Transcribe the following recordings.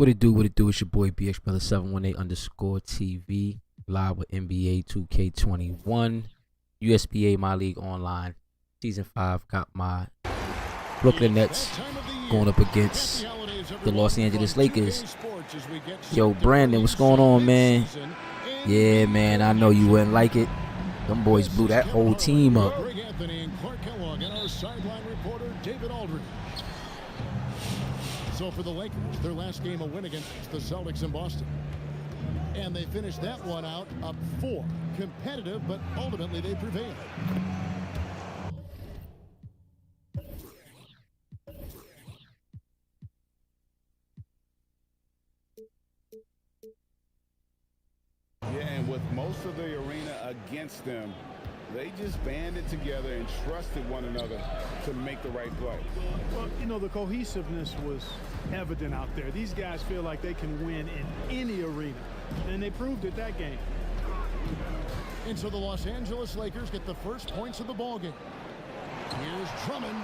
What it do? What it do? It's your boy BX Brother 718_TV live with NBA 2K21, USBA My League Online, Season 5. Got my Brooklyn Nets going up against the Los Angeles Lakers. Yo, Brandon, what's going on, man? Yeah, man, I know you wouldn't like it. Them boys blew that whole team up. So for the Lakers, their last game a win against the Celtics in Boston. And they finished that one out up 4. Competitive, but ultimately they prevailed. Yeah, and with most of the arena against them, they just banded together and trusted one another to make the right play. Well, you know, the cohesiveness was evident out there. These guys feel like they can win in any arena, and they proved it that game. And so the Los Angeles Lakers get the first points of the ballgame. Here's Drummond,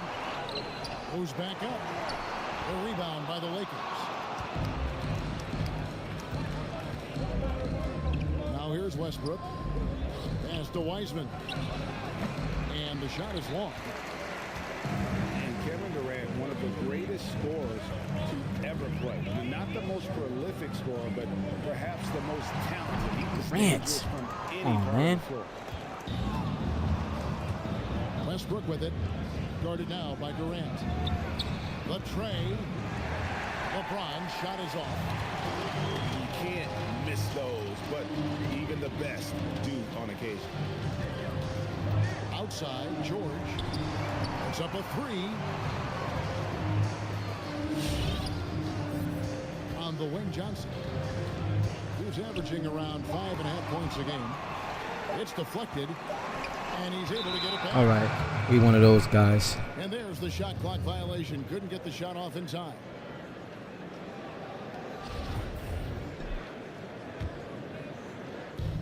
who's back up. A rebound by the Lakers. Now here's Westbrook. Pass to Wiseman. And the shot is long. And Kevin Durant, one of the greatest scorers to ever play. Not the most prolific scorer, but perhaps the most talented. Durant. Oh, man. Westbrook with it. Guarded now by Durant. The tray. LeBron's shot is off. You can't miss those, but even the best do on occasion. Outside, George. It's up a 3. On the wing, Johnson. Who's averaging around 5.5 points a game. It's deflected, and he's able to get it back. All right, we one of those guys. And there's the shot clock violation. Couldn't get the shot off in time.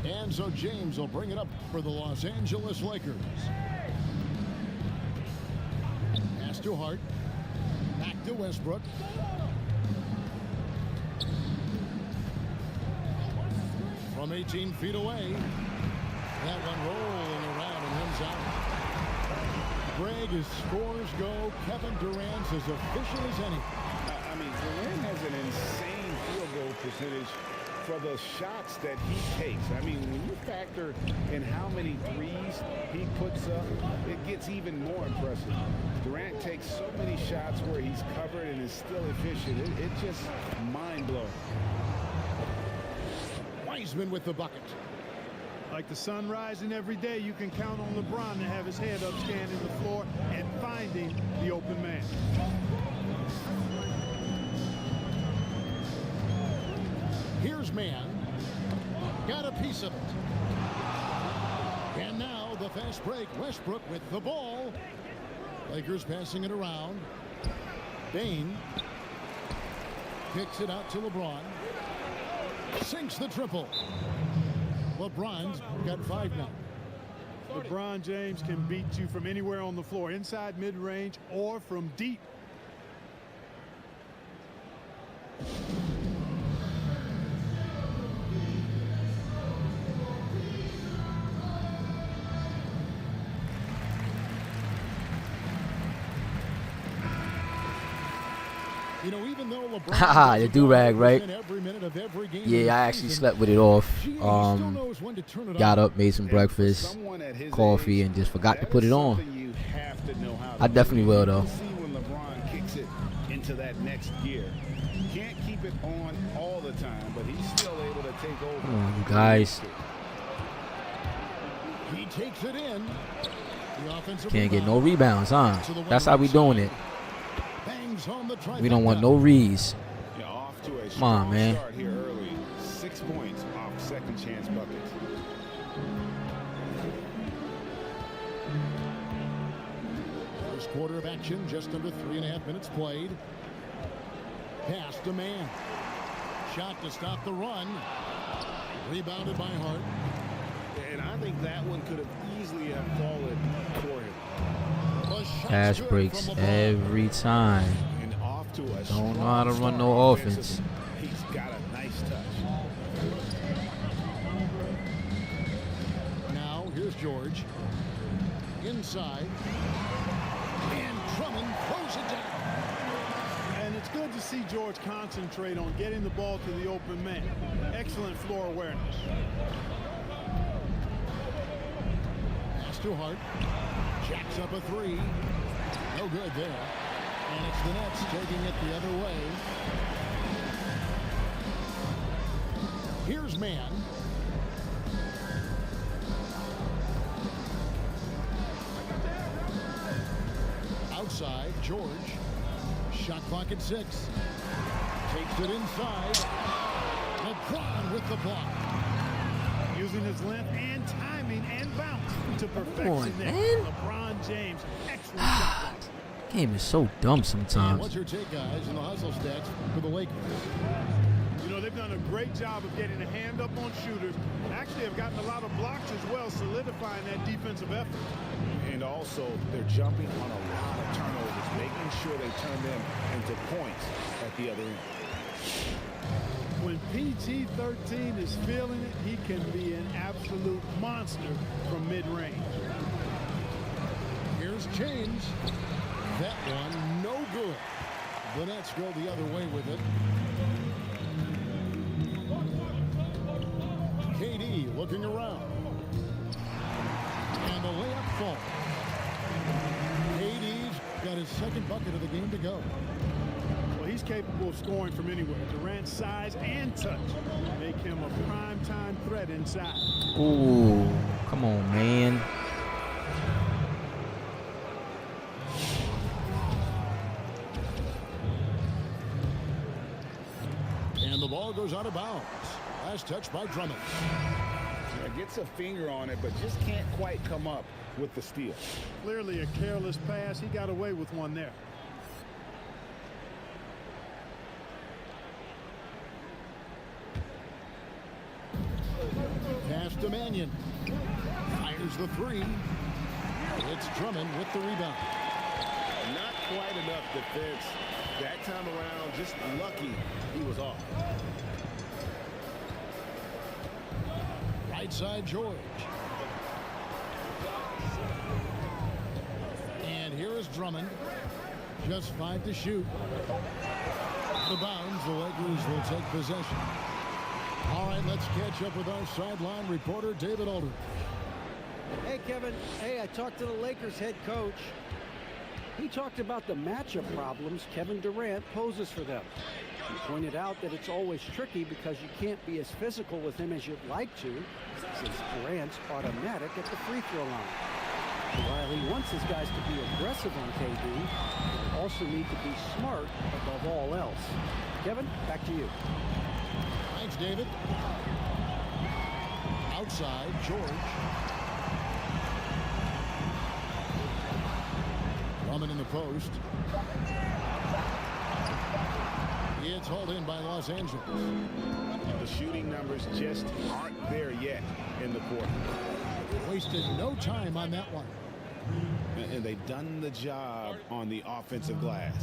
And so James will bring it up for the Los Angeles Lakers. Pass to Hart. Back to Westbrook. From 18 feet away. That one rolling around and runs out. Greg, as scores go, Kevin Durant's as efficient as any. I mean, Durant has an insane field goal percentage for the shots that he takes. I mean, when you factor in how many threes he puts up, it gets even more impressive. Durant takes so many shots where he's covered and is still efficient. It's just mind-blowing. Wiseman with the bucket. Like the sun rising every day, you can count on LeBron to have his head up scanning the floor and finding the open man. Here's man. Got a piece of it. And now the fast break. Westbrook with the ball. Lakers passing it around. Bain kicks it out to LeBron. Sinks the triple. LeBron's got 5 now. LeBron James can beat you from anywhere on the floor, inside, mid-range, or from deep. You know, even though LeBron Haha, the do-rag, right? every minute of every game Yeah, I actually slept with it off. Got up, made some breakfast, coffee, and just forgot to put it on. I definitely will, though. See when LeBron kicks it into that next gear. Can't keep it on all the time, but he's still able to take over. Come on, you guys. He takes it in. The offensive Can't get no rebound. rebounds, huh? That's how we doing it. Bangs home the We don't want no rees. Yeah, off to a Come on, man. start here early. 6 points off second chance buckets. First quarter of action, just under 3.5 minutes played. Pass to man. Shot to stop the run. Rebounded by Hart. And I think that one could have easily have fallen for him. Fast breaks every time. And off to a Don't know how to run no offense. He inside. And Drummond throws it down. And it's good to see George concentrate on getting the ball to the open man. Excellent floor awareness. Pass to Hart. Jacks up a three. No good there. And it's the Nets taking it the other way. Here's Mann. Outside, George. Shot clock at 6. Takes it inside. LeBron with the block. Using his length and timing and bounce to Come perfection on, there. man. LeBron James, excellent shot block. Game is so dumb And sometimes. what's your take, guys, in the hustle stats for the Lakers? You know, they've done a great job of getting a hand up on shooters. Actually have gotten a lot of blocks as well, solidifying that defensive effort. And also, they're jumping on a lot of turnovers, making sure they turn them into points at the other end. When PG-13 is feeling it, he can be an absolute monster from mid-range. Here's James. That one, no good. The Nets go the other way with it. KD looking around. And the layup falls. KD's got his second bucket of the game to go. Well, he's capable of scoring from anywhere. Durant's size and touch make him a prime-time threat inside. Ooh, come on, man. And the ball goes out of bounds. Last touch by Drummond. Gets a finger on it, but just can't quite come up with the steal. Clearly a careless pass. He got away with one there. Pass to Mannion. Fires the three. It's Drummond with the rebound. Not quite enough defense that time around. Just lucky he was off. Right side, George. And here is Drummond. Just 5 to shoot. The bounds, the Lakers will take possession. All right, let's catch up with our sideline reporter, David Aldridge. Hey, Kevin. Hey, I talked to the Lakers head coach. He talked about the matchup problems Kevin Durant poses for them. He pointed out that it's always tricky because you can't be as physical with him as you'd like to, since Durant's automatic at the free throw line. While he wants his guys to be aggressive on KD, they also need to be smart above all else. Kevin, back to you. Thanks, David. Outside, George. Drummond in the post. It's hauled in by Los Angeles. The shooting numbers just aren't there yet in the quarter. Wasted no time on that one. And they've done the job on the offensive glass.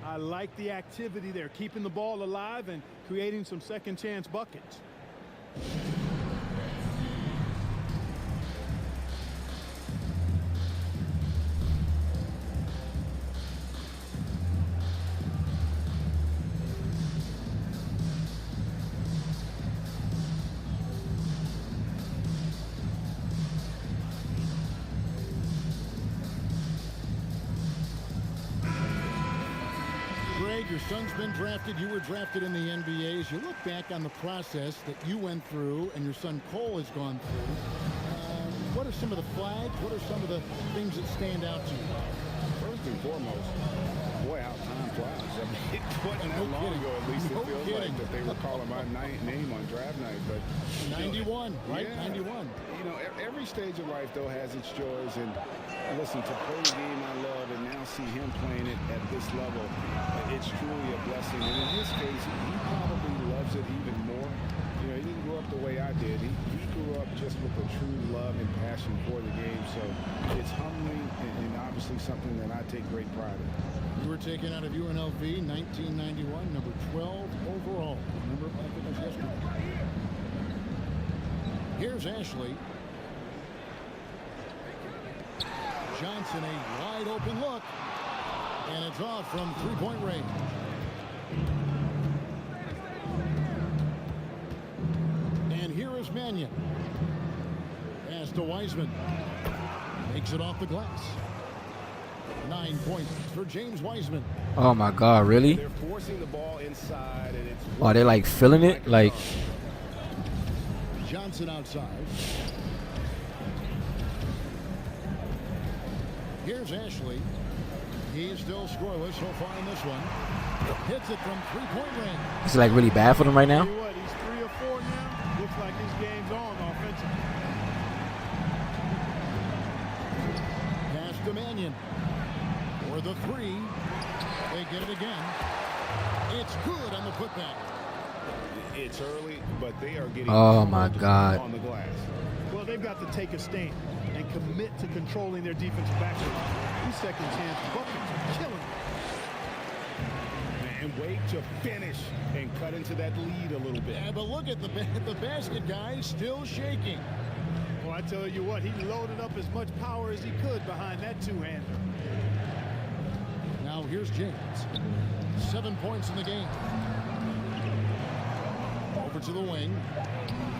I like the activity there, keeping the ball alive and creating some second chance buckets. Greg, your son's been drafted. You were drafted in the NBA. As you look back on the process that you went through and your son Cole has gone through, what are some of the flags? What are some of the things that stand out to you? First and foremost, boy, how time flies. I mean, it wasn't that No long kidding. ago, at least No it feels kidding. like, that they were calling my name on draft night. But 91, right? Yeah. 91. You know, every stage of life, though, has its joys. And listen, to play the game I love and now see him playing it at this level, it's truly a blessing. And in his case, he probably loves it even more. You know, he didn't grow up the way I did. He grew up just with a true love and passion for the game. So it's humbling and obviously something that I take great pride in. You were taken out of UNLV 1991, number 12 overall. Remember, I think it was yesterday. Here's Ashley. Johnson, a wide open look. And it's off from three-point range. And here is Mannion. Pass to Wiseman. Makes it off the glass. 9 points for James Wiseman. Oh my God, really? They're forcing the ball inside, and it's Are they like feeling it? Like, Johnson outside. Here's Ashley. He's still scoreless so far in this one. Hits it from three-point range. is it like really bad for them right now? Tell you what, he's 3 or 4 now. Looks like his game's on offensively. Pass to Mannion. For the three. They get it again. It's good on the putback. It's early, but they are getting Oh my God. on the glass. Well, they've got to take a stand and commit to controlling their defensive backcourt. These second chance buckets are killing them. And wait to finish and cut into that lead a little bit. Yeah, but look at the basket guy still shaking. Well, I tell you what, he loaded up as much power as he could behind that two-hander. Now here's James. 7 points in the game. Over to the wing.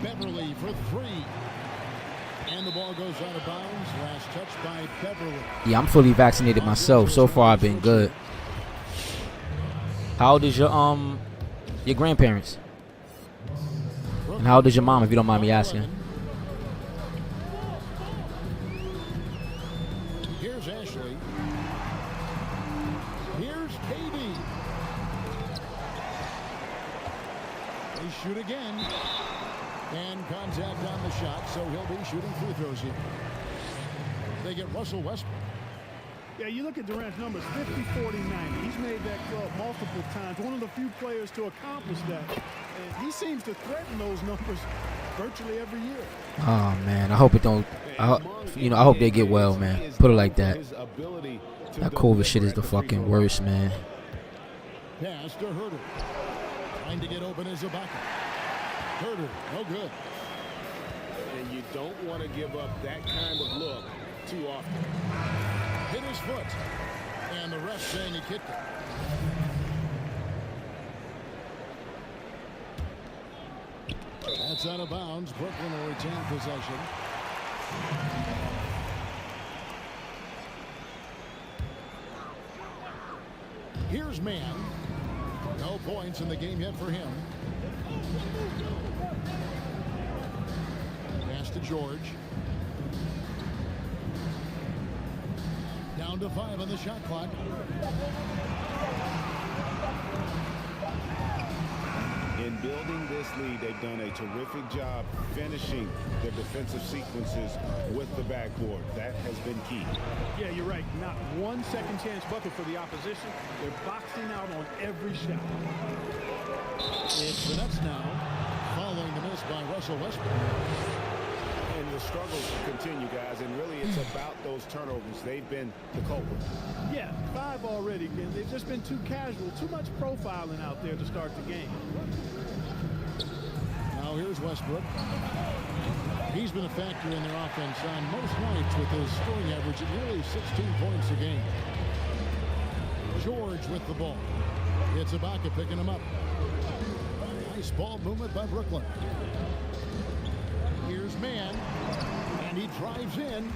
Beverly for three. And the ball goes out of bounds. Last touch by Beverly. Yeah, I'm fully vaccinated myself. So far, I've been good. How old is your grandparents? And how old is your mom, if you don't mind me asking? Here's Ashley. Here's KD. They shoot again. And contact on the shot, so he'll be shooting free throws here. They get Russell Westbrook. Yeah, you look at Durant's numbers, 50, 40, 90. He's made that club multiple times. One of the few players to accomplish that. And he seems to threaten those numbers virtually every year. Oh man, I hope it don't. I hope they get well, man. Put it like that. That COVID shit is the fucking worst, man. Pass to Herter. Trying to get open is Ibaka. Herter, no good. And you don't want to give up that kind of look too often. Hit his foot. And the ref saying he kicked it. That's out of bounds. Brooklyn will retain possession. Here's Mann. No points in the game yet for him. Pass to George. Down to 5 on the shot clock. In building this lead, they've done a terrific job finishing their defensive sequences with the backboard. That has been key. Yeah, you're right. Not one second chance bucket for the opposition. They're boxing out on every shot. It's the Nets now, following the miss by Russell Westbrook. And the struggles continue, guys, and really it's about those turnovers. They've been the culprit. Yeah, 5 already. And they've just been too casual, too much profiling out there to start the game. Now here's Westbrook. He's been a factor in their offense on most nights with his scoring average at nearly 16 points a game. George with the ball. It's Ibaka picking him up. Nice ball movement by Brooklyn. Here's Mann, and he drives in.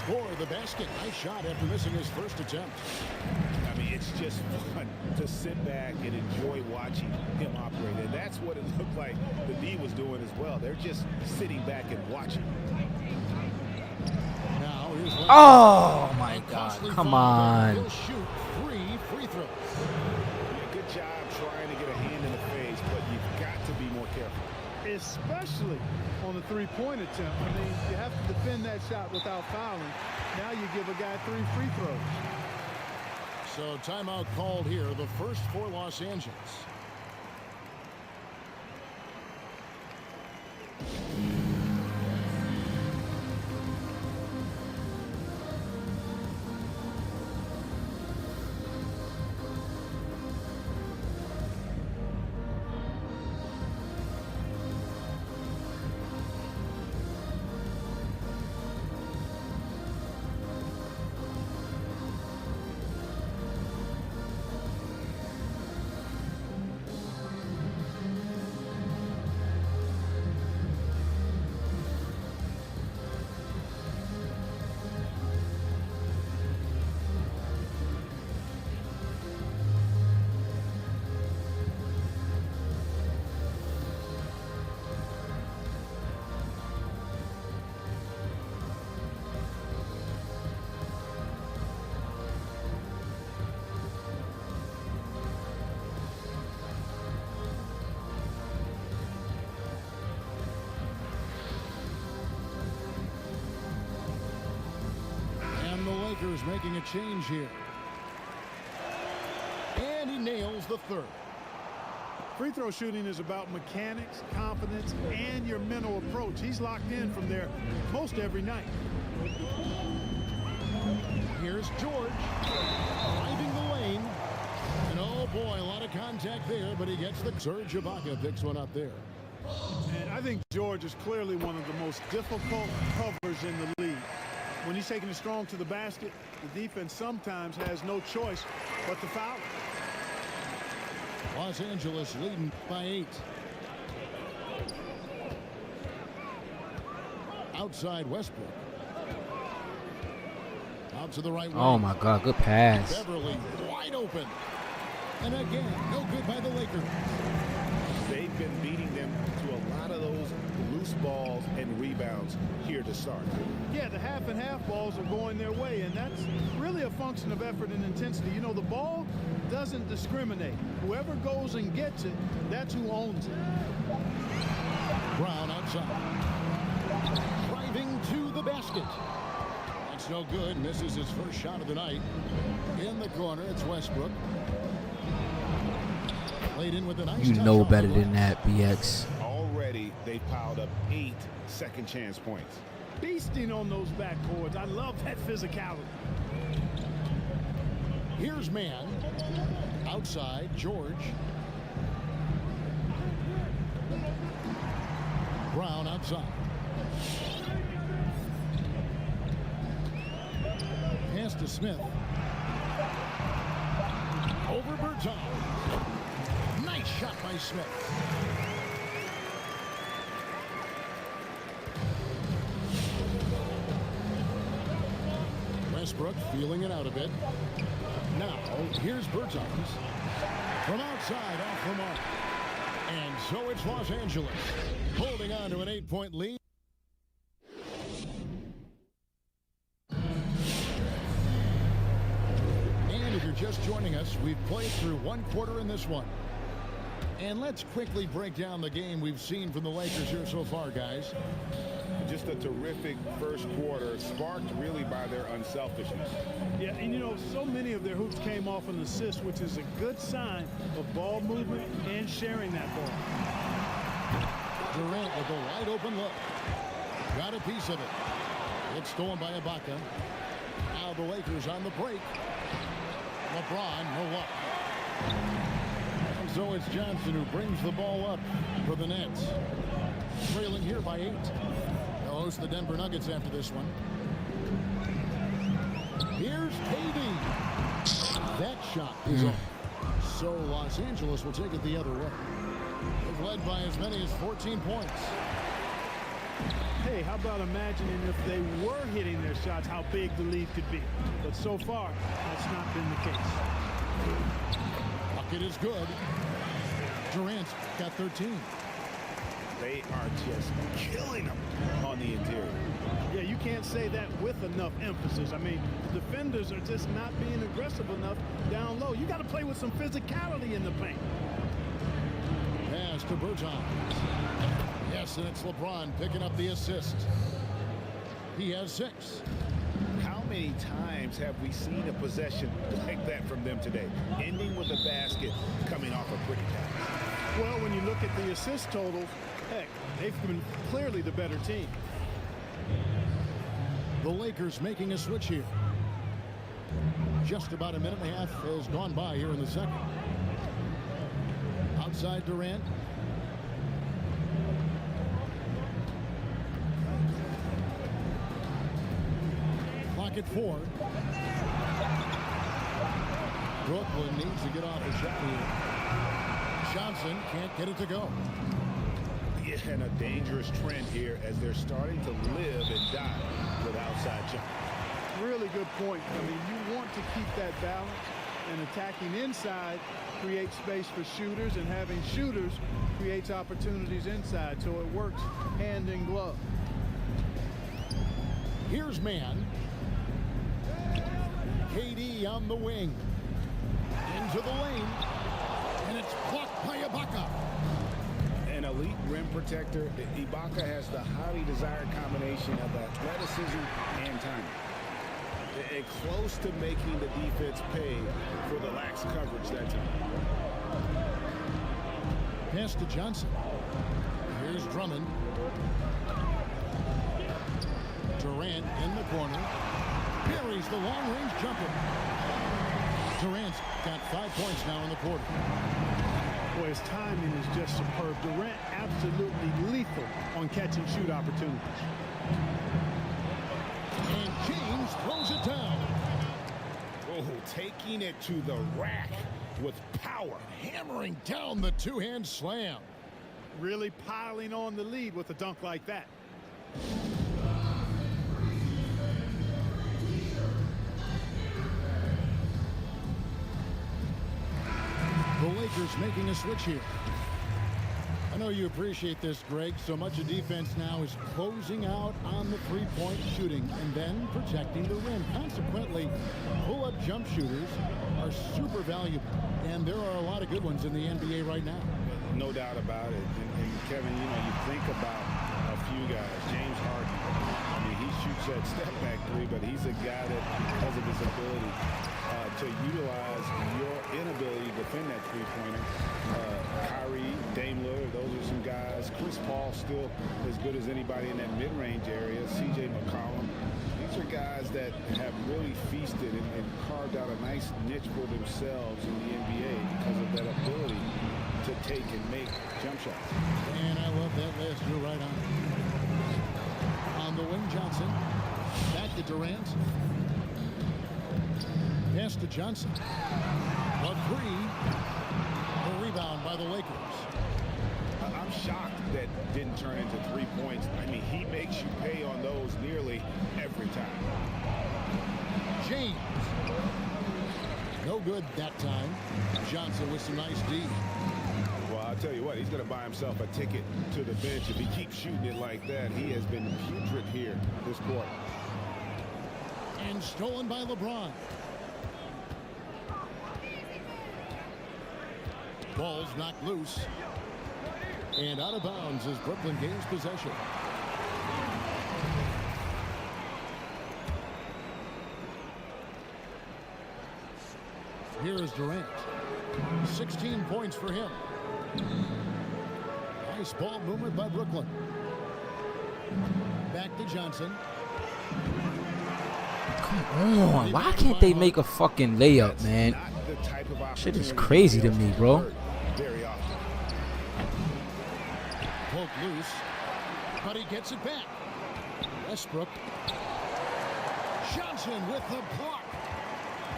Score the basket. Nice shot after missing his first attempt. I mean, it's just fun to sit back and enjoy watching him operate. And that's what it looked like the D was doing as well. They're just sitting back and watching. Now here's Oh my God! Come on. He'll shoot 3 free throws. Yeah, good job trying to get a hand in the face, but you've got to be more careful. Especially on the three-point attempt. I mean, you have to defend that shot without fouling. Now you give a guy 3 free throws. So timeout called here, the first for Los Angeles. Lakers making a change here. And he nails the third. Free throw shooting is about mechanics, confidence, and your mental approach. He's locked in from there most every night. Here's George driving the lane. And oh boy, a lot of contact there, but he gets the Serge Ibaka picks one up there. And I think George is clearly one of the most difficult covers in the league. When he's taking it strong to the basket, the defense sometimes has no choice but to foul. Los Angeles leading by 8. Outside Westbrook. Out to the right wing. Oh my God, good pass. Beverly wide open. And again, no good by the Lakers. They've been beating them to a lot of those loose balls and rebounds here to start. Yeah, the half and half balls are going their way, and that's really a function of effort and intensity. You know, the ball doesn't discriminate. Whoever goes and gets it, that's who owns it. Brown outside. Driving to the basket. That's no good. Misses his first shot of the night. In the corner, it's Westbrook. Laid in with a nice You touch know off better the than glass. Oh, that, BX. Already, they've piled up 8 second chance points. Beasting on those backboards. I love that physicality. Here's man. Outside, George. Brown outside. Pass to Smith. Over Berton. Nice shot by Smith. Westbrook feeling it out a bit. Now, here's Bertans. From outside, off the mark. And so it's Los Angeles holding on to an 8-point lead. And if you're just joining us, we've played through 1 quarter in this one. And let's quickly break down the game we've seen from the Lakers here so far, guys. Just a terrific first quarter, sparked really by their unselfishness. Yeah, and you know, so many of their hoops came off an assist, which is a good sign of ball movement and sharing that ball. Durant with a wide open look. Got a piece of it. It's stolen by Ibaka. Now the Lakers on the break. LeBron, no luck. And so it's Johnson who brings the ball up for the Nets. Trailing here by 8. They'll host the Denver Nuggets after this one. Here's KD. That shot is off. So Los Angeles will take it the other way. They've led by as many as 14 points. Hey, how about imagining if they were hitting their shots, how big the lead could be. But so far, that's not been the case. Bucket is good. Durant's got 13. They are just killing them on the interior. Yeah, you can't say that with enough emphasis. I mean, the defenders are just not being aggressive enough down low. You got to play with some physicality in the paint. Pass to Berton. Yes, and it's LeBron picking up the assist. He has 6. How many times have we seen a possession like that from them today, ending with a basket coming off a pretty pass? Well, when you look at the assist totals, heck, they've been clearly the better team. The Lakers making a switch here. Just about a minute and a half has gone by here in the second. Outside Durant. Clock at 4. Brooklyn needs to get off a shot here. Johnson can't get it to go. Yeah, and a dangerous trend here as they're starting to live and die with outside jump. Really good point. I mean, you want to keep that balance, and attacking inside creates space for shooters, and having shooters creates opportunities inside, so it works hand in glove. Here's man. KD on the wing. Into the lane. And it's blocked by Ibaka. An elite rim protector, Ibaka has the highly desired combination of athleticism and timing. and close to making the defense pay for the lax coverage that time. Pass to Johnson. Here's Drummond. Durant in the corner. Buries the long-range jumper. Durant's got 5 points now in the quarter. Boy, his timing is just superb. Durant absolutely lethal on catch and shoot opportunities. And James throws it down. Oh, taking it to the rack with power. Hammering down the two-hand slam. Really piling on the lead with a dunk like that. The Lakers making a switch here. I know you appreciate this, Greg. So much of defense now is closing out on the three-point shooting and then protecting the rim. Consequently, pull-up jump shooters are super valuable. And there are a lot of good ones in the NBA right now. No doubt about it. And Kevin, you know, you think about a few guys. James Harden. I mean, he shoots that step-back three, but he's a guy that, because of his ability to utilize your inability to defend that three-pointer. Kyrie, Dame Lillard, those are some guys. Chris Paul still as good as anybody in that mid-range area. C.J. McCollum. These are guys that have really feasted and carved out a nice niche for themselves in the NBA because of that ability to take and make jump shots. And I love that last. You're right on. On the wing, Johnson. Back to Durant. Pass to Johnson. A three. A rebound by the Lakers. I'm shocked that didn't turn into 3 points. I mean, he makes you pay on those nearly every time. James. No good that time. Johnson with some nice D. Well, I'll tell you what, he's going to buy himself a ticket to the bench. If he keeps shooting it like that, he has been putrid here this quarter. And stolen by LeBron. Ball's knocked loose. And out of bounds as Brooklyn gains possession. Here's Durant. 16 points for him. Nice ball movement by Brooklyn. Back to Johnson. Come on. Why can't they make a fucking layup, man? Shit is crazy to me, bro. Very often. Poke loose. But he gets it back. Westbrook. Johnson with the block.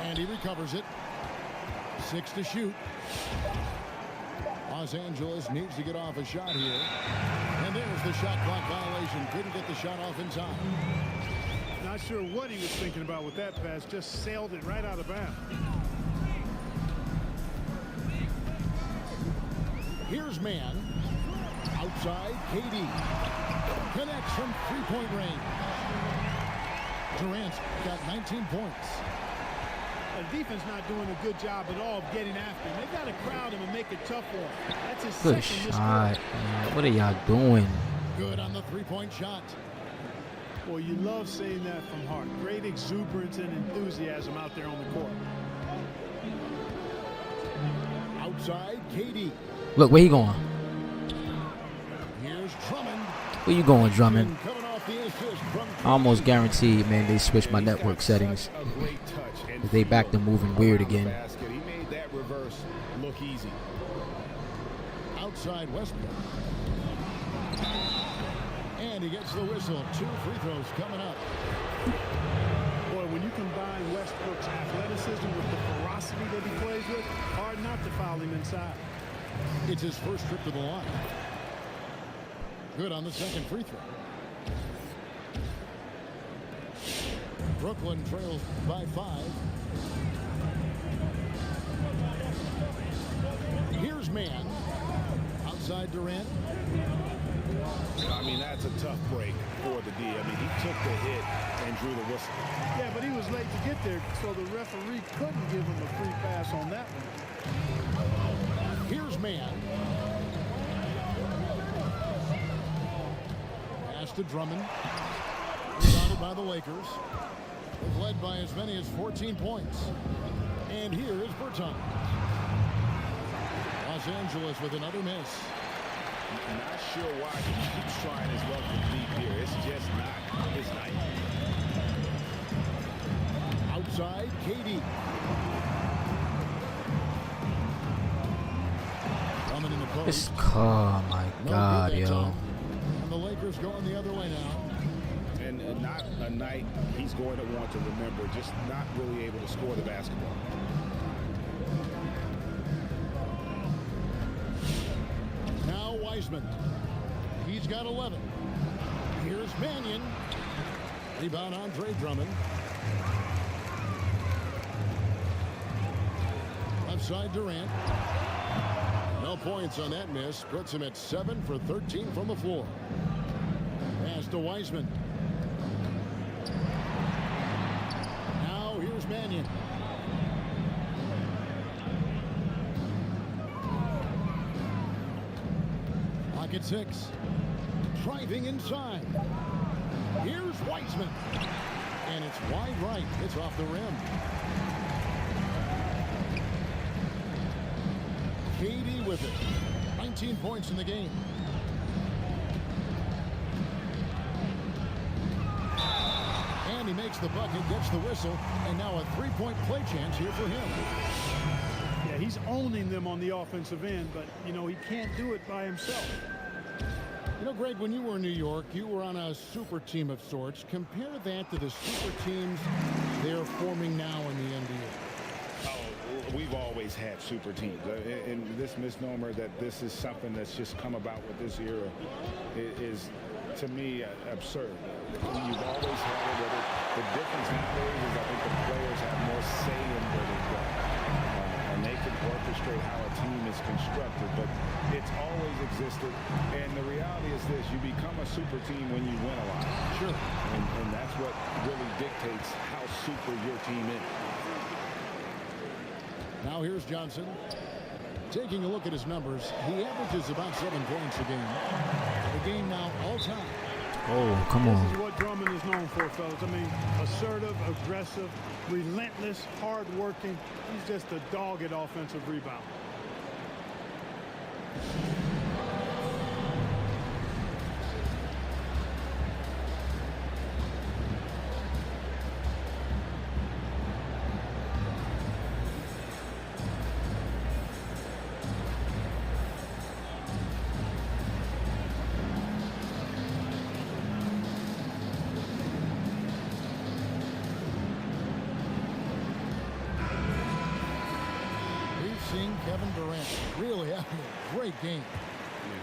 And he recovers it. 6 to shoot. Los Angeles needs to get off a shot here. And there's the shot clock violation. Couldn't get the shot off in time. Not sure what he was thinking about with that pass. Just sailed it right out of bounds. Here's man. Outside, KD. Connects from three-point range. Durant's got 19 points. The defense not doing a good job at all of getting after him. They've got to crowd him and make it tough for him. That's his Good second shot, man. What are y'all doing? Good on the three-point shot. Boy, you love seeing that from Hart. Great exuberance and enthusiasm out there on the court. Outside, KD. Look, where he going? Here's Drummond. Where you going, Drummond? Coming off the assist from I almost guaranteed, man, they switched my network settings. They back to moving weird again. He made that reverse look easy. outside Westbrook. And he gets the whistle. 2 free throws coming up. Boy, when you combine Westbrook's athleticism with the ferocity that he plays with, hard not to foul him inside. It's his first trip to the line. Good on the second free throw. Brooklyn trails by 5. Here's Mann. Outside Durant. I mean, that's a tough break for the D. I mean, he took the hit and drew the whistle. Yeah, but he was late to get there, so the referee couldn't give him a free pass on that one. Here's Mann. Pass to Drummond. Rebounded by the Lakers. They've led by as many as 14 points. And here is Bertans. Los Angeles with another miss. Not sure why he keeps trying his luck with deep here. It's just not his night. Outside, Katie. Coming in the post. This car, my God, yo. And the Lakers going the other way now. And not a night he's going to want to remember. Just not really able to score the basketball. Now Wiseman. He's got 11. Here's Mannion. Rebound Andre Drummond. Left side Durant. No points on that miss. Puts him at 7 for 13 from the floor. Pass to Wiseman. Now here's Mannion. Clock at 6. Driving inside. Here's Wiseman. And it's wide right. It's off the rim. Katie with it. 19 points in the game. And he makes the bucket, gets the whistle, and now a three-point play chance here for him. Yeah, he's owning them on the offensive end, but, you know, he can't do it by himself. You know, Greg, when you were in New York, you were on a super team of sorts. Compare that to the super teams they're forming now in the NBA. Oh, we've always had super teams. And this misnomer that this is something that's just come about with this era is, to me, absurd. You've always had it. The difference nowadays is I think the players have more say in where they go. And they can orchestrate how a team is constructed. But it's always existed. And the reality is this. You become a super team when you win a lot. Sure. And that's what really dictates how super your team is. Now here's Johnson. Taking a look at his numbers, he averages about 7 points a game. The game now all-time. Oh, come on. This is what Drummond is known for, fellas. I mean, assertive, aggressive, relentless, hard-working. He's just a dogged offensive rebounder. Kevin Durant really having a great game.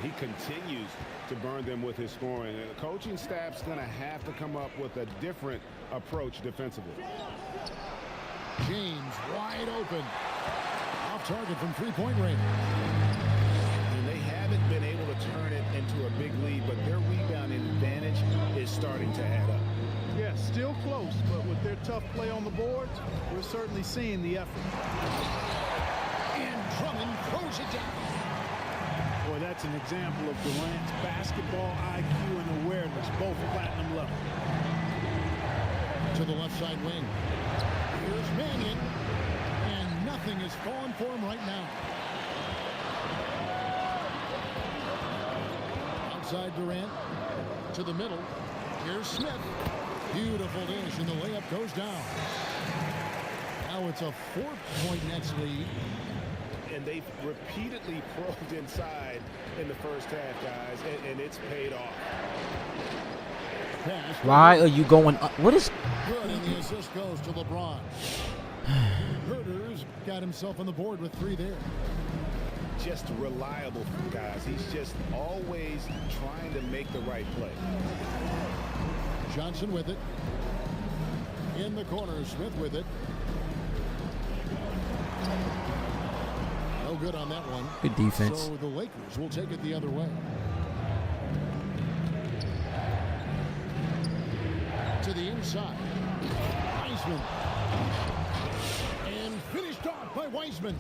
He continues to burn them with his scoring. And the coaching staff's going to have to come up with a different approach defensively. James wide open. Off target from three-point range. And they haven't been able to turn it into a big lead, but their rebounding advantage is starting to add up. Yeah, still close, but with their tough play on the boards, we're certainly seeing the effort. And Drummond throws it down. Boy, that's an example of Durant's basketball IQ and awareness, both platinum level. To the left side wing. Here's Mannion. And nothing is falling for him right now. Outside Durant. To the middle. Here's Smith. Beautiful dish, and the layup goes down. Now it's a 4-point Nets lead. And they've repeatedly probed inside in the first half, guys, and it's paid off. Pass. Why are you going up? What is... Good, and the assist goes to LeBron. Herter's got himself on the board with 3 there. Just reliable, guys. He's just always trying to make the right play. Johnson with it. In the corner, Smith with it. No good on that one. Good defense. So the Lakers will take it the other way. To the inside. Wiseman. And finished off by Wiseman.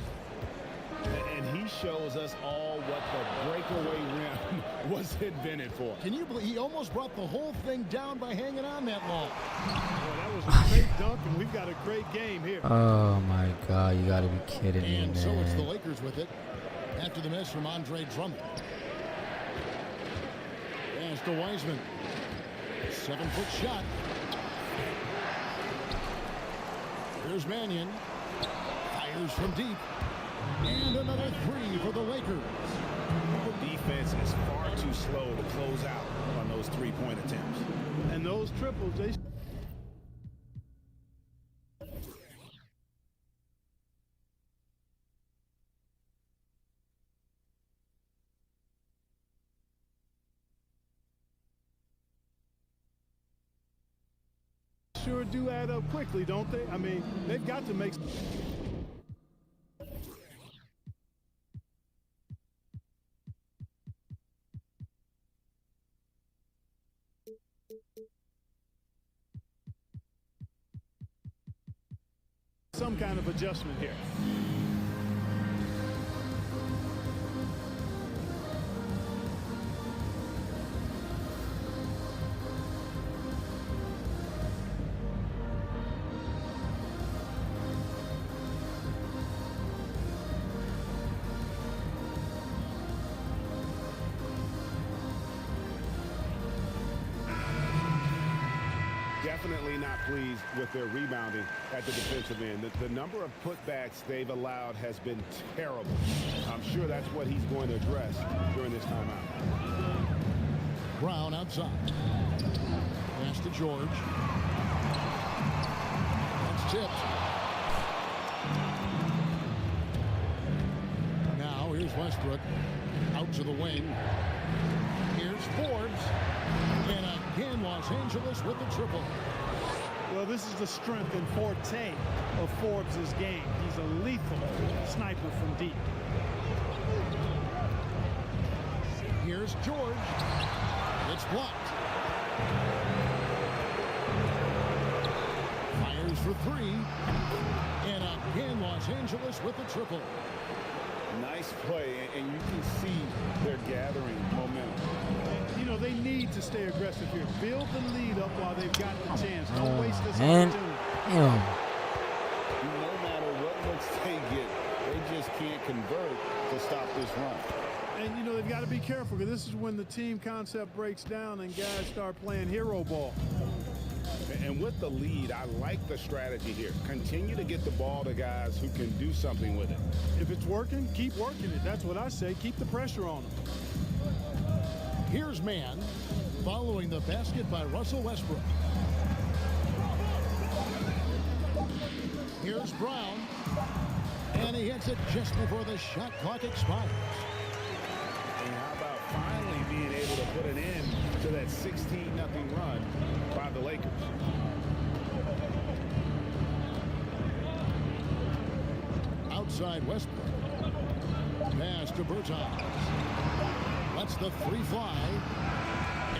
And he shows us all what the breakaway rim was invented for. Can you believe he almost brought the whole thing down by hanging on that long? Boy, that was Great dunk, and we've got a great game here. Oh my God, you gotta be kidding me, And so it's the man. Lakers with it after the miss from Andre Drummond. Pass to Wiseman. 7-foot shot. Here's Mannion. Fires from deep. And another three for the Lakers. The defense is far too slow to close out on those three-point attempts. And those triples, they sure do add up quickly, don't they? I mean, they've got to make. Some kind of adjustment here. Definitely not pleased with their rebounding at the defensive end. The number of putbacks they've allowed has been terrible. I'm sure that's what he's going to address during this timeout. Brown outside. Pass to George. That's tipped. Now here's Westbrook. Out to the wing. Here's Forbes. And again, Los Angeles with the triple. Well, this is the strength and forte of Forbes' game. He's a lethal sniper from deep. Here's George. It's blocked. Fires for three. And again, Los Angeles with the triple. Nice play, and you can see they're gathering momentum. You know, they need to stay aggressive here. Build the lead up while they've got the chance. Don't waste this Man. opportunity. Damn. No matter what looks they get, they just can't convert to stop this run. And, you know, they've got to be careful because this is when the team concept breaks down and guys start playing hero ball. And with the lead, I like the strategy here. Continue to get the ball to guys who can do something with it. If it's working, keep working it. That's what I say. Keep the pressure on them. Here's Mann following the basket by Russell Westbrook. Here's Brown. And he hits it just before the shot clock expires. And how about finally being able to put an end to that 16-0 run by the Lakers? Outside Westbrook. Pass to Bertans. Lets the three fly.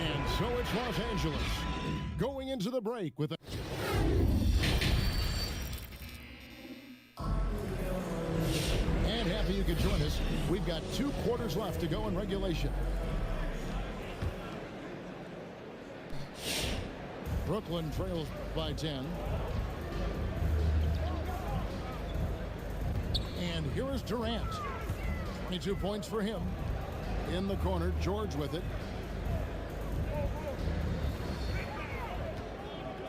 And so it's Los Angeles going into the break with a... And happy you could join us. We've got 2 quarters left to go in regulation. Brooklyn trails by 10. And here is Durant. 22 points for him. In the corner, George with it.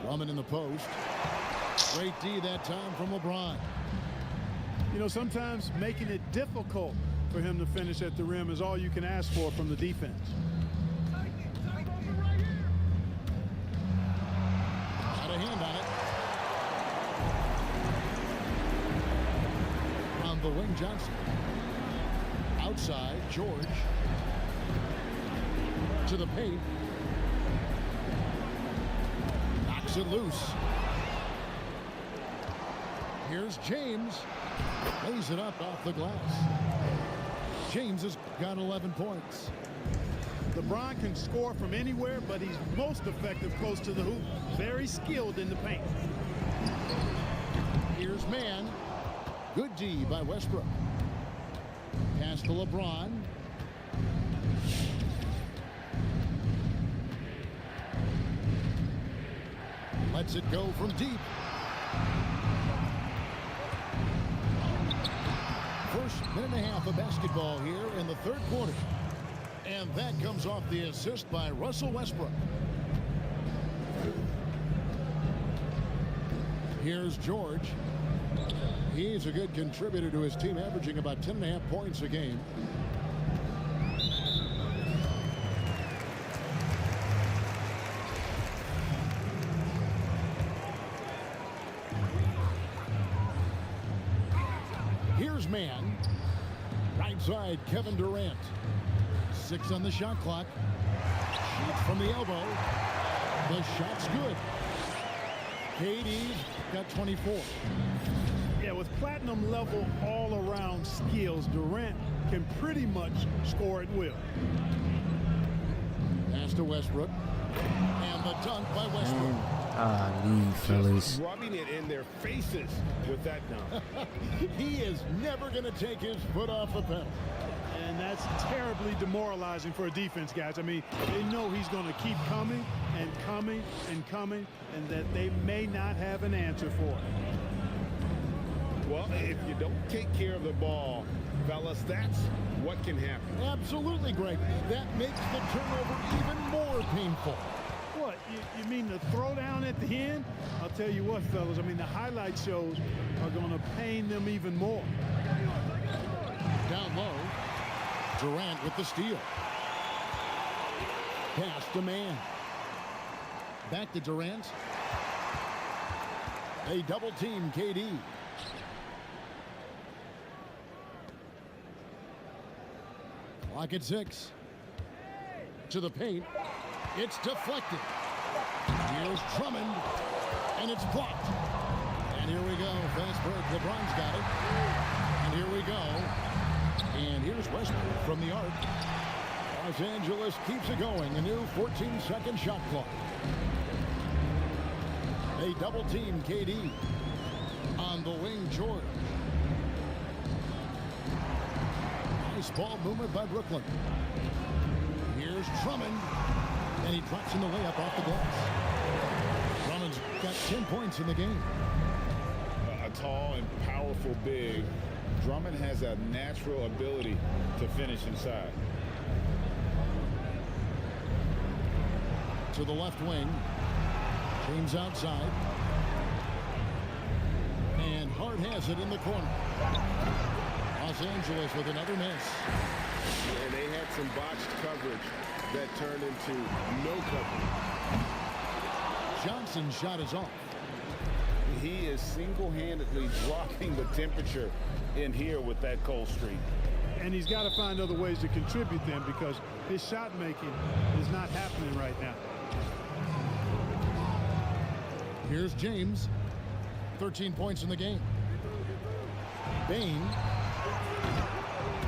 Drummond in the post. Great D that time from LeBron. You know, sometimes making it difficult for him to finish at the rim is all you can ask for from the defense. Got a hand on it. On the wing, Johnson. Outside, George. To the paint. Knocks it loose. Here's James. Lays it up off the glass. James has got 11 points. LeBron can score from anywhere, but he's most effective close to the hoop. Very skilled in the paint. Here's Mann. Good D by Westbrook. Pass to LeBron. Lets it go from deep. First minute and a half of basketball here in the third quarter. And that comes off the assist by Russell Westbrook. Here's George. He's a good contributor to his team, averaging about 10.5 points a game. Here's man. Right side, Kevin Durant. 6 on the shot clock. Shoots from the elbow. The shot's good. KD's got 24. Yeah, with platinum level all-around skills, Durant can pretty much score at will. Pass to Westbrook. And the dunk by Westbrook. Leave, fellas. Just rubbing it in their faces with that dunk. He is never going to take his foot off the pedal. And that's terribly demoralizing for a defense, guys. I mean, they know he's going to keep coming and coming and coming, and that they may not have an answer for it. Well, if you don't take care of the ball, fellas, that's what can happen. Absolutely, Greg. That makes the turnover even more painful. What, you mean the throwdown at the end? I'll tell you what, fellas, I mean, the highlight shows are going to pain them even more. Down low, Durant with the steal. Pass to man. Back to Durant. They double team KD. Clock at 6. To the paint. It's deflected. Here's Drummond. And it's blocked. And here we go. Fast break. LeBron's got it. And here we go. And here's Westbrook from the arc. Los Angeles keeps it going. A new 14-second shot clock. They double team KD. On the wing, George. Nice ball movement by Brooklyn. Here's Drummond. And he drops in the layup off the glass. Drummond's got 10 points in the game. A tall and powerful big. Drummond has a natural ability to finish inside. To the left wing. James outside. And Hart has it in the corner. Los Angeles with another miss. And they had some botched coverage that turned into no coverage. Johnson's shot is off. He is single-handedly dropping the temperature in here with that cold streak. And he's got to find other ways to contribute them because his shot making is not happening right now. Here's James. 13 points in the game. Bain.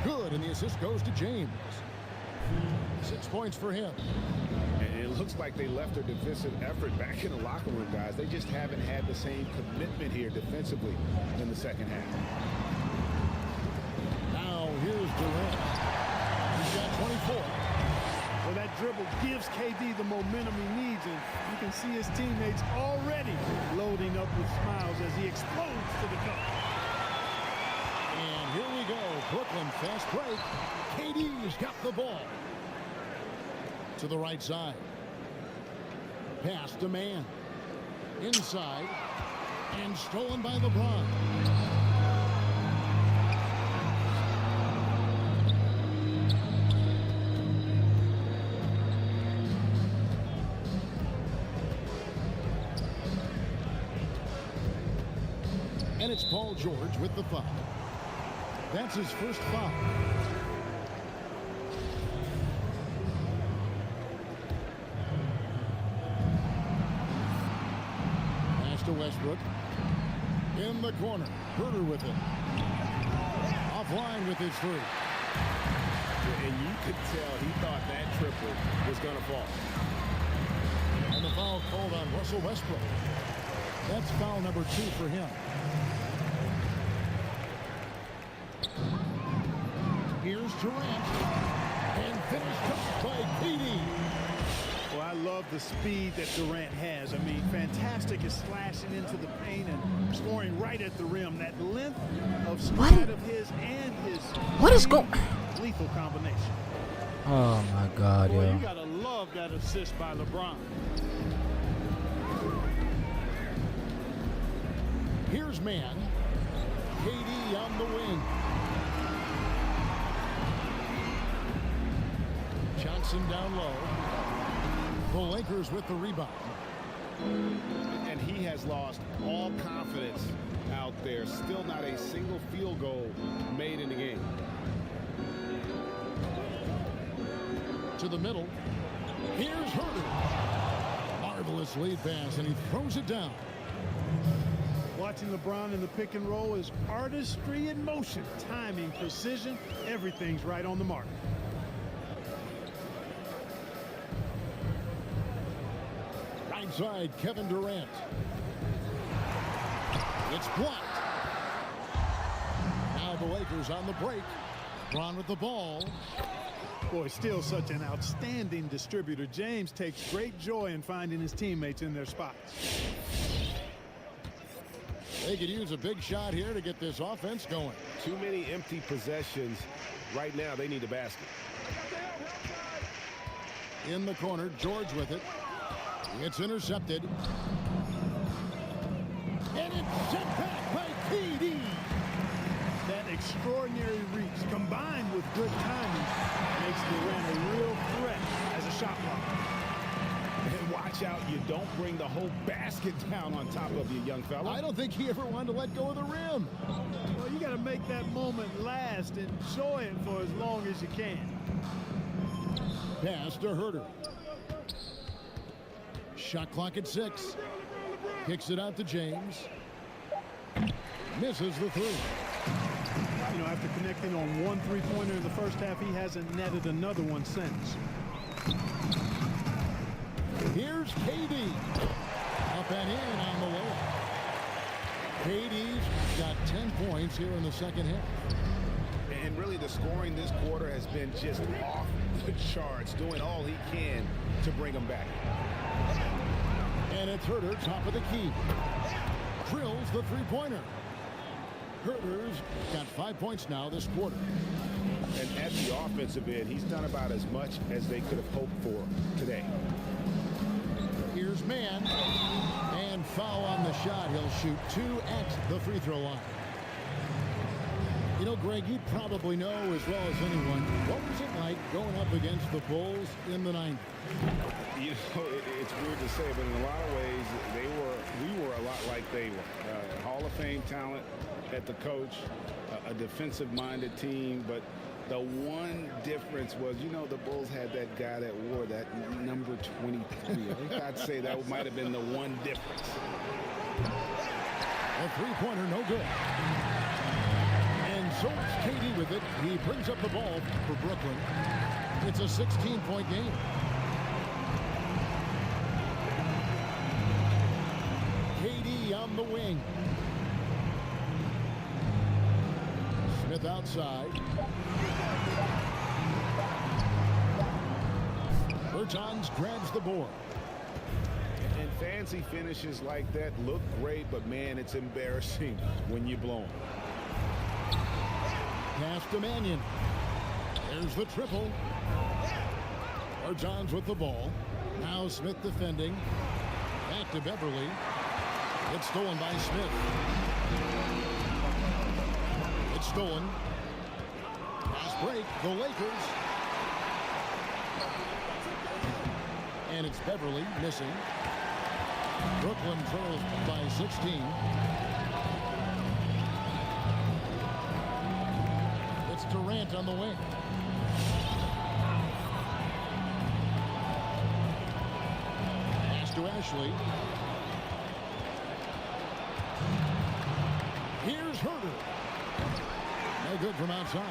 Good, and the assist goes to James. 6 points for him. And it looks like they left their defensive effort back in the locker room, guys. They just haven't had the same commitment here defensively in the second half. Now here's Durant. He's got 24. Well, that dribble gives KD the momentum he needs, and you can see his teammates already loading up with smiles as he explodes to the cup. And here we go. Brooklyn fast break. KD's got the ball. To the right side. Pass to man. Inside. And stolen by LeBron. And it's Paul George with the foul. That's his first foul. Pass to Westbrook. In the corner. Herter with it. Offline with his three. And you could tell he thought that triple was going to fall. And the foul called on Russell Westbrook. That's foul number 2 for him. Here's Durant. And finished up by KD. Well, I love the speed that Durant has. I mean, fantastic is slashing into the paint and scoring right at the rim. That length of stride of his and his lethal combination. Oh my God, Boy, yo. you gotta love that assist by LeBron. Here's man. KD on the wing. Johnson down low. The Lakers with the rebound. And he has lost all confidence out there. Still not a single field goal made in the game. To the middle. Here's Herter. Marvelous lead pass, and he throws it down. Watching LeBron in the pick and roll is artistry in motion. Timing, precision, everything's right on the mark. Right side, Kevin Durant. It's blocked. Now the Lakers on the break. Bron with the ball. Boy, still such an outstanding distributor. James takes great joy in finding his teammates in their spots. They could use a big shot here to get this offense going. Too many empty possessions. Right now, they need a basket. In the corner, George with it. It's intercepted. And it's sent back by KD. That extraordinary reach combined with good timing makes Durant a real threat as a shot blocker. And watch out, you don't bring the whole basket down on top of you, young fella. I don't think he ever wanted to let go of the rim. Well, you got to make that moment last. Enjoy it for as long as you can. Pass to Herter. Shot clock at 6. Kicks it out to James. Misses the three. You know, after connecting on one three-pointer in the first half, he hasn't netted another one since. Here's KD. Up and in on the low. KD's got 10 points here in the second half. And really, the scoring this quarter has been just off the charts, doing all he can to bring them back. And it's Herter, top of the key. Drills the three-pointer. Herter's got 5 points now this quarter. And at the offensive end, he's done about as much as they could have hoped for today. Here's man. And foul on the shot. He'll shoot 2 at the free throw line. You know, Greg, you probably know as well as anyone, what was it like going up against the Bulls in the 90s? You know, it's weird to say, but in a lot of ways, we were a lot like they were. Hall of Fame talent at the coach, a defensive-minded team, but the one difference was, you know, the Bulls had that guy that wore that number 23. I think I'd say that might have been the one difference. A three-pointer, no good. And so it's KD with it. He brings up the ball for Brooklyn. It's a 16-point game. KD on the wing. Smith outside. Bertans grabs the board. And fancy finishes like that look great, but man, it's embarrassing when you blow them. Pass to Mannion. There's the triple. Bertans with the ball. Now Smith defending. Back to Beverly. It's stolen by Smith. It's stolen. Pass break. The Lakers. And it's Beverly missing. Brooklyn trails by 16. It's Durant on the wing. Pass to Ashley. Here's Herter. No good from outside.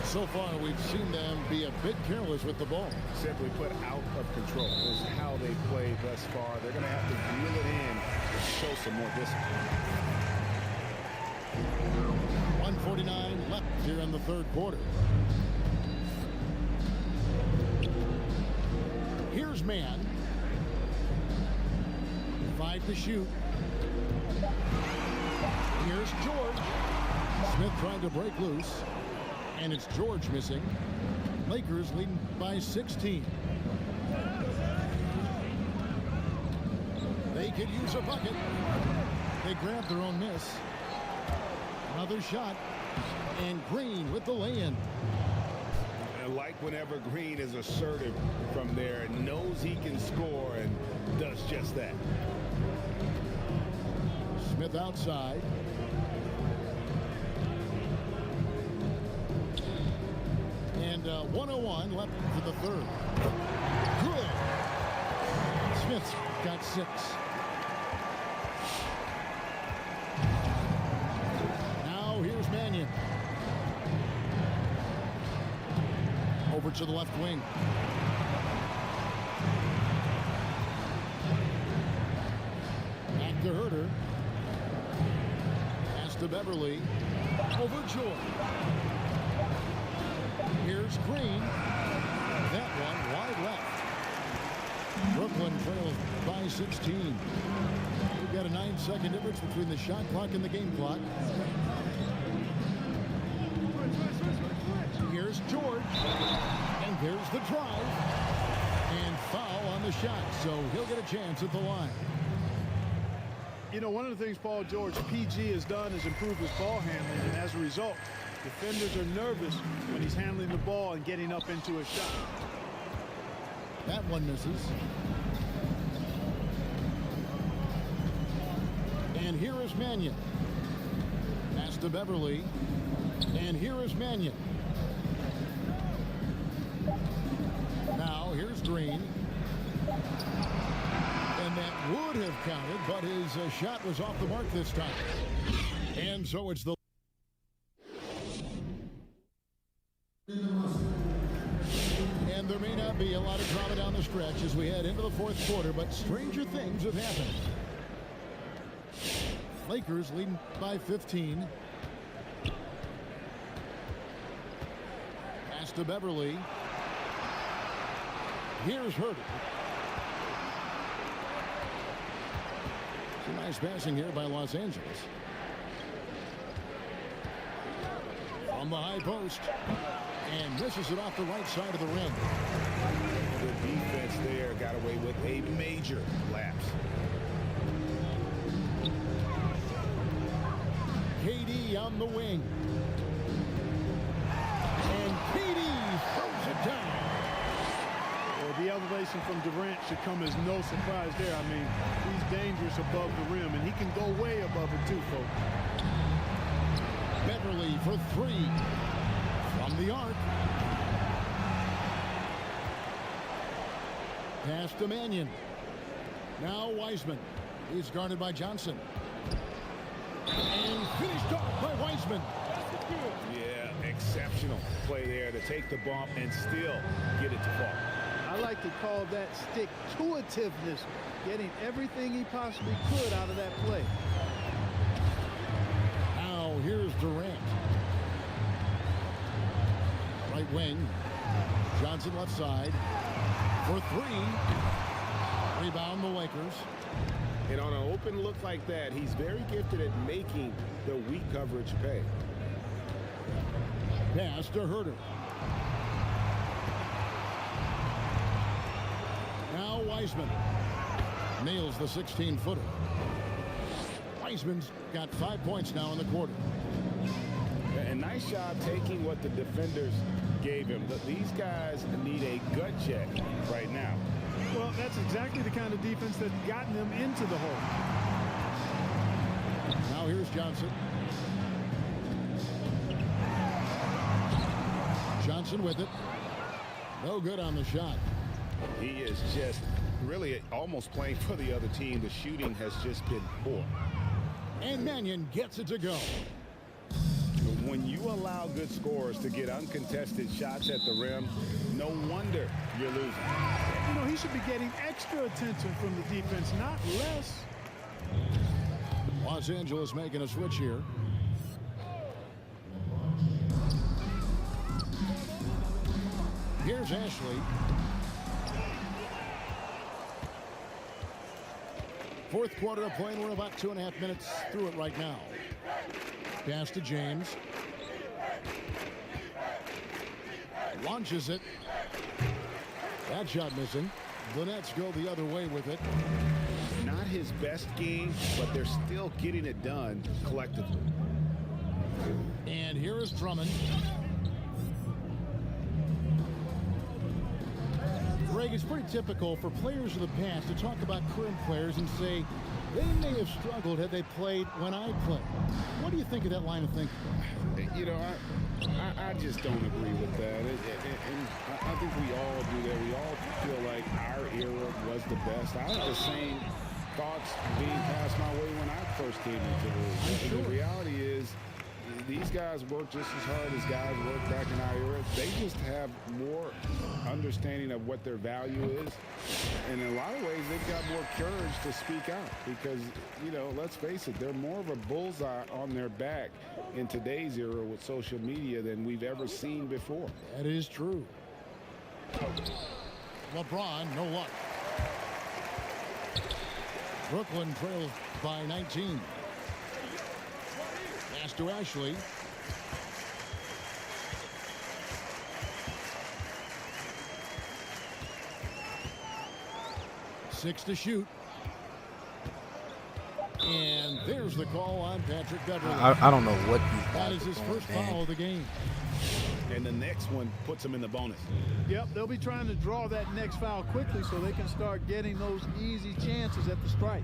So far, we've seen them be a bit careless with the ball. Simply put, out of control is how they played thus far. They're going to have to reel it in and show some more discipline. 1:49 left here in the third quarter. Here's man. 5 to shoot. Here's George. Smith trying to break loose. And it's George missing. Lakers leading by 16. They could use a bucket. They grabbed their own miss. Another shot. And Green with the lay-in. I like whenever Green is assertive from there and knows he can score and does just that. Smith outside. And 1:01 left for the third. Good. Smith's got 6. Now here's Mannion. Over to the left wing. Back to Herter. Pass to Beverly. Over George. Here's Green. That one wide left. Brooklyn trails by 16. We've got a 9-second difference between the shot clock and the game clock. Here's George. And there's the drive. And foul on the shot, so he'll get a chance at the line. You know, one of the things Paul George, PG, has done is improve his ball handling, and as a result, defenders are nervous when he's handling the ball and getting up into a shot. That one misses. And here is Mannion. Pass to Beverly. And here is Mannion. Now here's Green. And that would have counted, but his shot was off the mark this time. And so it's the... And there may not be a lot of drama down the stretch as we head into the fourth quarter, but stranger things have happened. Lakers leading by 15. Pass to Beverly. Here's Herter. Some nice passing here by Los Angeles. On the high post. And misses it off the right side of the rim. The defense there got away with a major lapse. KD on the wing. And KD throws it down. Well, the elevation from Durant should come as no surprise there. I mean, he's dangerous above the rim, and he can go way above it too, folks. Beverly for 3. From the arc. Pass to Mannion. Now Wiseman. He's guarded by Johnson. And finished off by Wiseman. Yeah, exceptional play there to take the bump and still get it to fall. I like to call that stick-to-itiveness, getting everything he possibly could out of that play. Now here's Durant. Right wing. Johnson left side. For 3. Rebound the Lakers. And on an open look like that, he's very gifted at making the weak coverage pay. Pass to Herter. Now Wiseman. Nails the 16-footer. Wiseman's got 5 points now in the quarter. A nice job taking what the defenders gave him. These guys need a gut check right now. Well, that's exactly the kind of defense that's gotten them into the hole. Now here's Johnson. Johnson with it. No good on the shot. He is just really almost playing for the other team. The shooting has just been poor. And Mannion gets it to go. When you allow good scorers to get uncontested shots at the rim, no wonder you're losing. You know, he should be getting extra attention from the defense, not less. Los Angeles making a switch here. Here's Ashley. Fourth quarter of play, and we're about 2.5 minutes through it right now. Pass to James. Launches it. That shot missing. The Nets go the other way with it. Not his best game, but they're still getting it done collectively. And here is Drummond. Greg, it's pretty typical for players of the past to talk about current players and say they may have struggled had they played when I played. What do you think of that line of thinking? You know, I just don't agree with that. And I think we all do that. We all feel like our era was the best. I had the same thoughts being passed my way when I first came into the league. Sure. The reality is these guys work just as hard as guys worked back in our era. They just have more understanding of what their value is. And in a lot of ways, they've got more courage to speak out because, you know, let's face it, they're more of a bullseye on their back in today's era with social media than we've ever seen before. That is true. LeBron, no luck. Brooklyn trails by 19. Pass to Ashley. Six to shoot. And there's the call on Patrick Beverly. I don't know what these That guys is his are doing, first man. foul of the game. And the next one puts them in the bonus. Yep, they'll be trying to draw that next foul quickly so they can start getting those easy chances at the strike.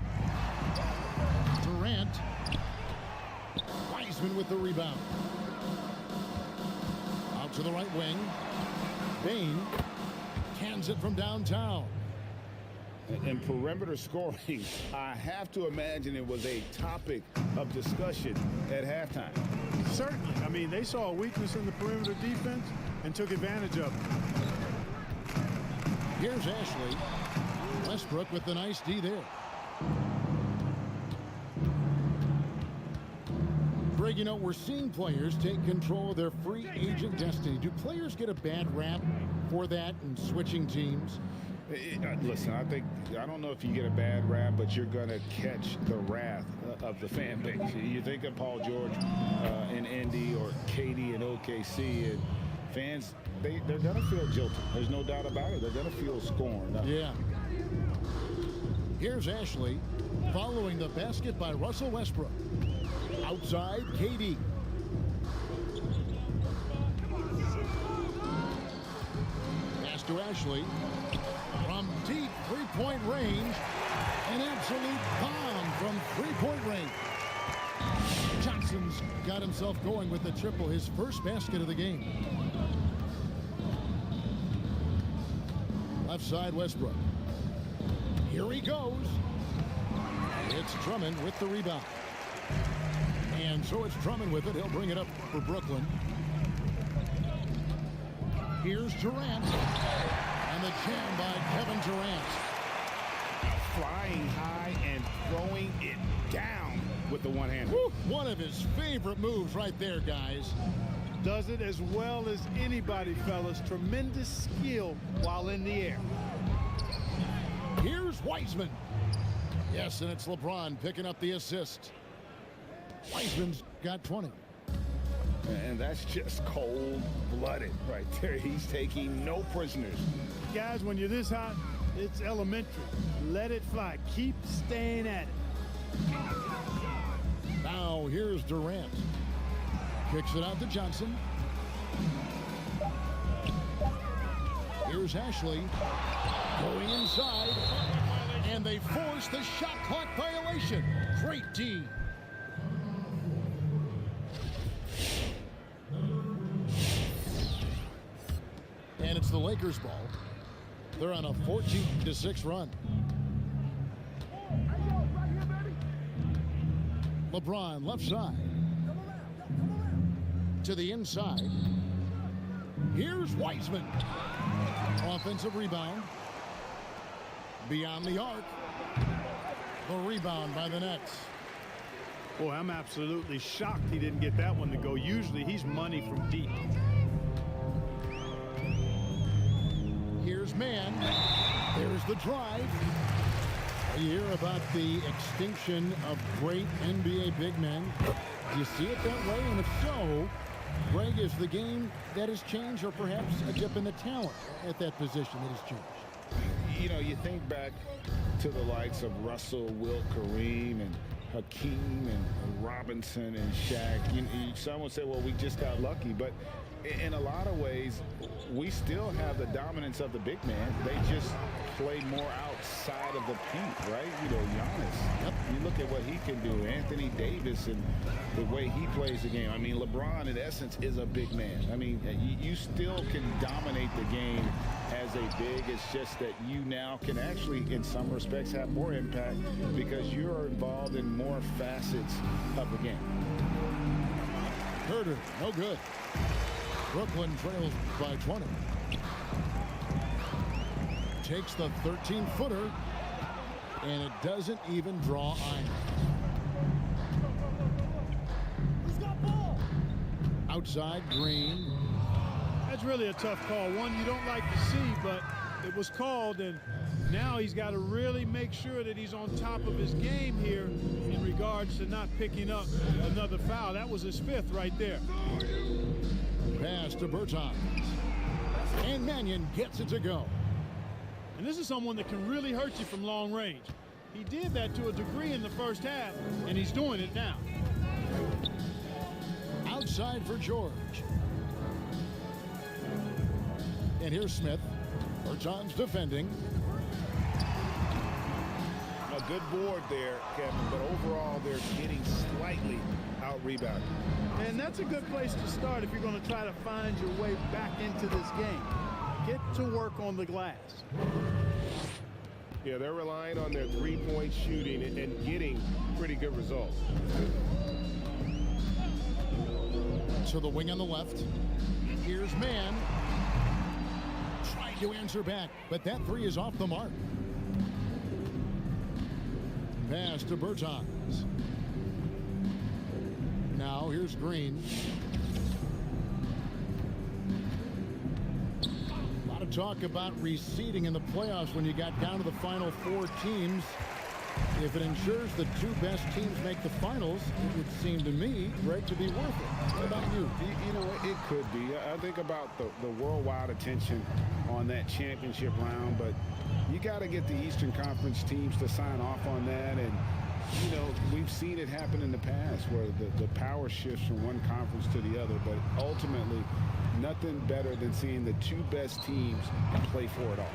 Durant. Wiseman with the rebound. Out to the right wing. Bain cans it from downtown. And perimeter scoring, I have to imagine it was a topic of discussion at halftime. Certainly. I mean, they saw a weakness in the perimeter defense and took advantage of it. Here's Ashley. Westbrook with the nice D there. Greg, you know, we're seeing players take control of their free agent destiny. Do players get a bad rap for that and switching teams? Listen, I don't know if you get a bad rap, but you're going to catch the wrath of the fan base. You think of Paul George in Indy or KD in OKC, and fans, they're going to feel jilted. There's no doubt about it. They're going to feel scorned. Yeah. Here's Ashley following the basket by Russell Westbrook. Outside, KD. Pass to Ashley. From deep three-point range. An absolute bomb from three-point range. Johnson's got himself going with the triple, his first basket of the game. Left side, Westbrook. Here he goes. It's Drummond with the rebound. And so it's Drummond with it. He'll bring it up for Brooklyn. Here's Durant. And the jam by Kevin Durant. Flying high and throwing it down with the one-hander. One of his favorite moves right there, guys. Does it as well as anybody, fellas. Tremendous skill while in the air. Here's Wiseman. Yes, and it's LeBron picking up the assist. Wiseman's got 20. And that's just cold-blooded right there. He's taking no prisoners. Guys, when you're this hot, it's elementary. Let it fly. Keep staying at it. Now here's Durant. Kicks it out to Johnson. Here's Ashley. Going inside. And they force the shot clock violation. Great D. And it's the Lakers' ball. They're on a 14-6 run. LeBron left side. To the inside. Here's Wiseman. Offensive rebound. Beyond the arc. The rebound by the Nets. Boy, I'm absolutely shocked he didn't get that one to go. Usually he's money from deep. Here's man. There's the drive. You hear about the extinction of great NBA big men. Do you see it that way? And if so, Greg, is the game that has changed, or perhaps a dip in the talent at that position that has changed? You know, you think back to the likes of Russell, Wilt, Kareem, and Hakeem, and Robinson, and Shaq. Some would say, well, we just got lucky. But in a lot of ways, we still have the dominance of the big man. They just play more outside of the paint, right? You know, Giannis. Yep. You look at what he can do. Anthony Davis and the way he plays the game. I mean, LeBron, in essence, is a big man. I mean, you still can dominate the game as a big. It's just that you now can actually, in some respects, have more impact because you're involved in more facets of the game. Herder, no good. Brooklyn trails by 20. Takes the 13-footer, and it doesn't even draw iron. Outside, Green. That's really a tough call. One you don't like to see, but it was called, and now he's got to really make sure that he's on top of his game here in regards to not picking up another foul. That was his fifth right there. Pass to Bertans. And Mannion gets it to go. And this is someone that can really hurt you from long range. He did that to a degree in the first half, and he's doing it now. Outside for George. And here's Smith. Bertans defending. A good board there, Kevin, but overall they're getting slightly out-rebounded. And that's a good place to start if you're going to try to find your way back into this game. Get to work on the glass. Yeah, they're relying on their three-point shooting and getting pretty good results. To the wing on the left. Here's Mann. Trying to answer back, but that three is off the mark. Pass to Bertans. Now here's Green. A lot of talk about reseeding in the playoffs when you got down to the final four teams. If it ensures the two best teams make the finals, it would seem to me, Greg, to be worth it. What about you? You know, it could be. I think about the worldwide attention on that championship round, but you got to get the Eastern Conference teams to sign off on that. And, you know, we've seen it happen in the past where the power shifts from one conference to the other, but ultimately nothing better than seeing the two best teams play for it all.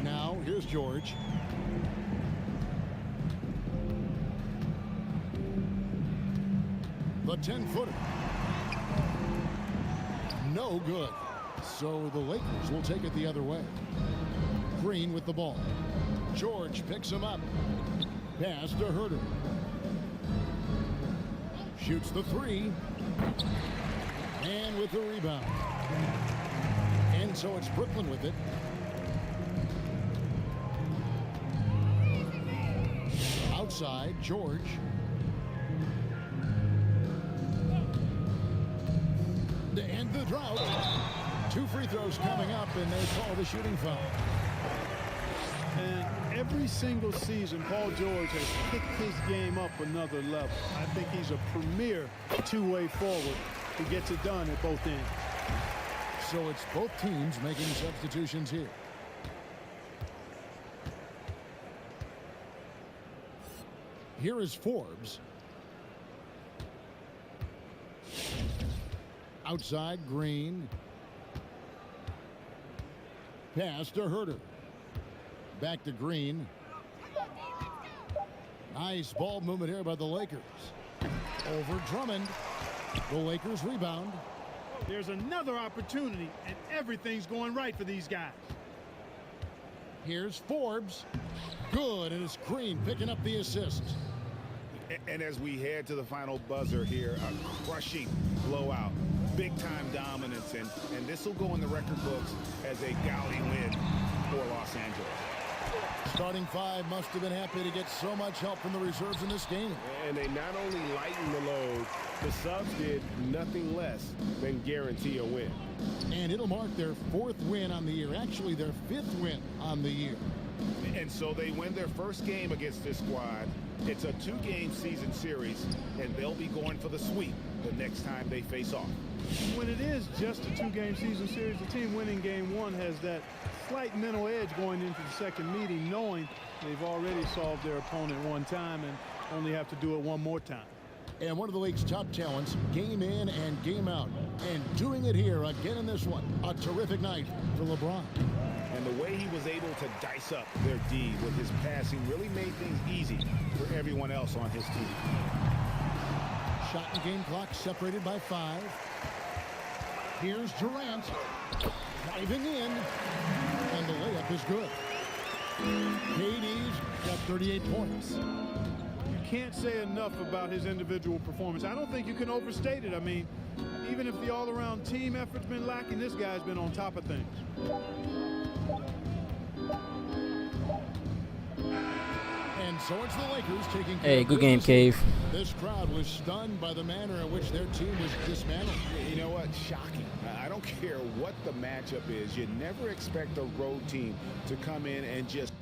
Now, here's George. The 10-footer. No good. So the Lakers will take it the other way. Green with the ball. George picks him up. Pass to Herder. Shoots the three. And with the rebound. And so it's Brooklyn with it. Outside, George. To end the drought. Two free throws coming up, and they call the shooting foul. And every single season, Paul George has kicked his game up another level. I think he's a premier two-way forward who gets it done at both ends. So it's both teams making substitutions here. Here is Forbes. Outside, Green. Pass to Herder. Back to Green. Nice ball movement here by the Lakers. Over Drummond. The Lakers rebound. There's another opportunity, and everything's going right for these guys. Here's Forbes. Good, and it's Green picking up the assist. And as we head to the final buzzer here, a crushing blowout, big-time dominance, and this will go in the record books as a gaudy win for Los Angeles. Starting five must have been happy to get so much help from the reserves in this game. And they not only lightened the load, the subs did nothing less than guarantee a win. And it'll mark their 4th win on the year. Actually, their 5th win on the year. And so they win their first game against this squad. It's a 2-game season series, and they'll be going for the sweep the next time they face off. When it is just a 2-game season series, the team winning game 1 has that slight mental edge going into the second meeting, knowing they've already solved their opponent one time and only have to do it one more time. And one of the league's top talents, game in and game out. And doing it here again in this one. A terrific night for LeBron. And the way he was able to dice up their D with his passing really made things easy for everyone else on his team. Shot and game clock separated by 5. Here's Durant. Driving in. And the layup is good. KD's got 38 points. You can't say enough about his individual performance. I don't think you can overstate it. I mean, even if the all-around team effort's been lacking, this guy's been on top of things. And so it's the Lakers taking care Hey, of good game, business. Cave. This crowd was stunned by the manner in which their team was dismantled. You know what? Shocking. I don't care what the matchup is. You never expect a road team to come in and just